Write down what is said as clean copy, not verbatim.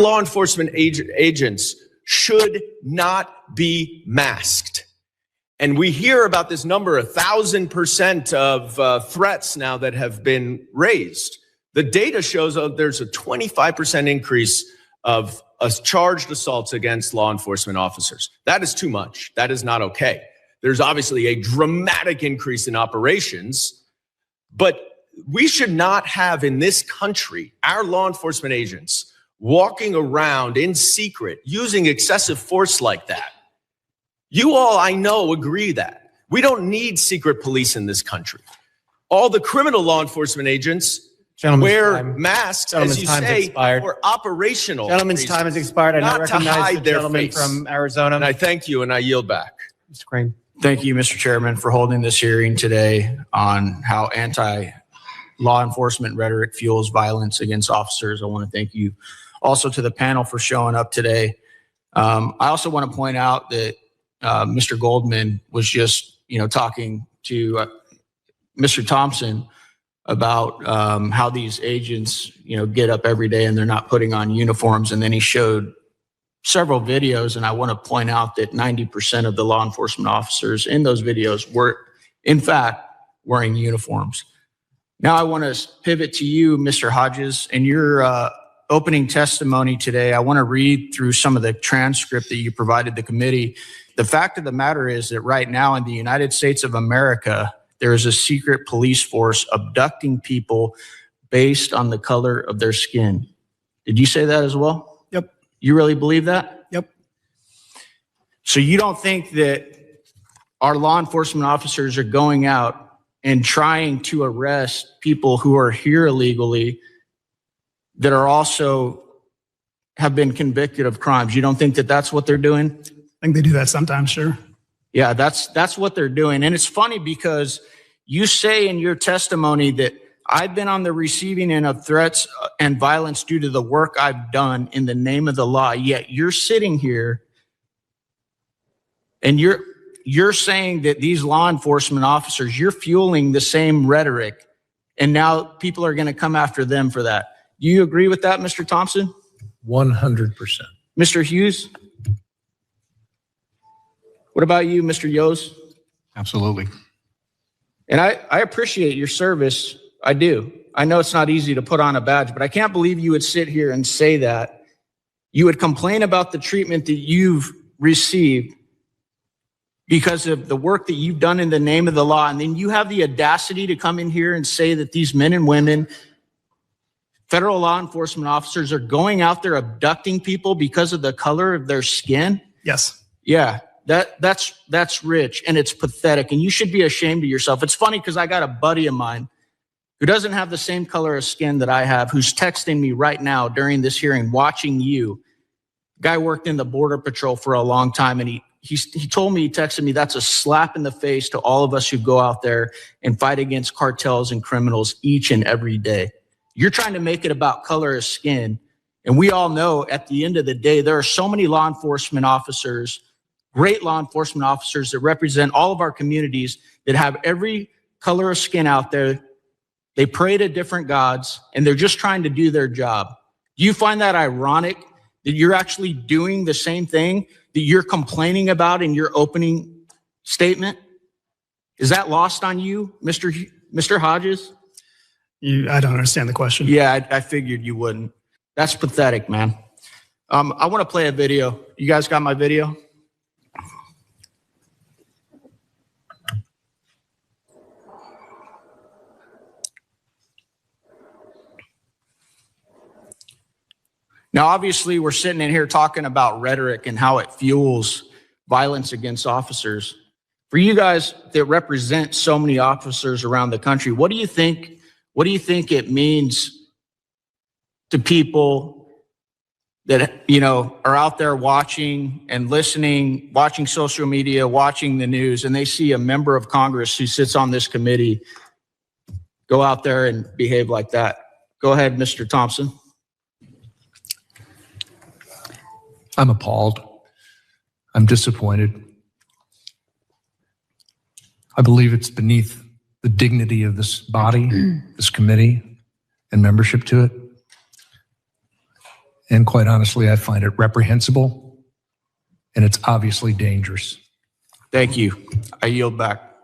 law enforcement agents should not be masked. And we hear about this number, 1,000% of threats now that have been raised. The data shows there's a 25% increase of charged assaults against law enforcement officers. That is too much. That is not okay. There's obviously a dramatic increase in operations, but we should not have in this country our law enforcement agents walking around in secret using excessive force like that. You all, I know, agree that we don't need secret police in this country. All the criminal law enforcement agents wear masks, as you say, for operational Gentleman's reasons, time has expired. I now recognize the gentleman from Arizona. And I thank you, and I yield back. Mr. Crane. Thank you, Mr. Chairman, for holding this hearing today on how anti-law enforcement rhetoric fuels violence against officers. I want to thank you also to the panel for showing up today. I also want to point out that Mr. Goldman was just, talking to Mr. Thompson about how these agents, get up every day and they're not putting on uniforms. And then he showed several videos, and I want to point out that 90% of the law enforcement officers in those videos were, in fact, wearing uniforms. Now I want to pivot to you, Mr. Hodges. In your opening testimony today, I want to read through some of the transcript that you provided the committee. The fact of the matter is that right now in the United States of America, there is a secret police force abducting people based on the color of their skin. Did you say that as well? Yep. You really believe that? Yep. So you don't think that our law enforcement officers are going out and trying to arrest people who are here illegally that are also have been convicted of crimes? You don't think that that's what they're doing? I think they do that sometimes, sure. Yeah, that's what they're doing. And it's funny because you say in your testimony that I've been on the receiving end of threats and violence due to the work I've done in the name of the law. Yet you're sitting here and you're saying that these law enforcement officers, you're fueling the same rhetoric, and now people are going to come after them for that. Do you agree with that, Mr. Thompson? 100%. Mr. Hughes? What about you, Mr. Yos? Absolutely. And I appreciate your service. I do. I know it's not easy to put on a badge, but I can't believe you would sit here and say that. You would complain about the treatment that you've received because of the work that you've done in the name of the law. And then you have the audacity to come in here and say that these men and women, federal law enforcement officers, are going out there abducting people because of the color of their skin. Yes. Yeah. That's rich, and it's pathetic, and you should be ashamed of yourself. It's funny because I got a buddy of mine who doesn't have the same color of skin that I have, who's texting me right now during this hearing, watching you. Guy worked in the Border Patrol for a long time, and he told me, he texted me, that's a slap in the face to all of us who go out there and fight against cartels and criminals each and every day. You're trying to make it about color of skin, and we all know at the end of the day, there are so many law enforcement officers, great law enforcement officers that represent all of our communities that have every color of skin out there. They pray to different gods, and they're just trying to do their job. Do you find that ironic that you're actually doing the same thing that you're complaining about in your opening statement? Is that lost on you, Mr. Hodges? I don't understand the question. Yeah, I figured you wouldn't. That's pathetic, man. I want to play a video. You guys got my video? Now, obviously, we're sitting in here talking about rhetoric and how it fuels violence against officers. For you guys that represent so many officers around the country, what do you think it means to people that, are out there watching and listening, watching social media, watching the news, and they see a member of Congress who sits on this committee go out there and behave like that? Go ahead, Mr. Thompson. I'm appalled. I'm disappointed. I believe it's beneath the dignity of this body, this committee, and membership to it. And quite honestly, I find it reprehensible, and it's obviously dangerous. Thank you. I yield back.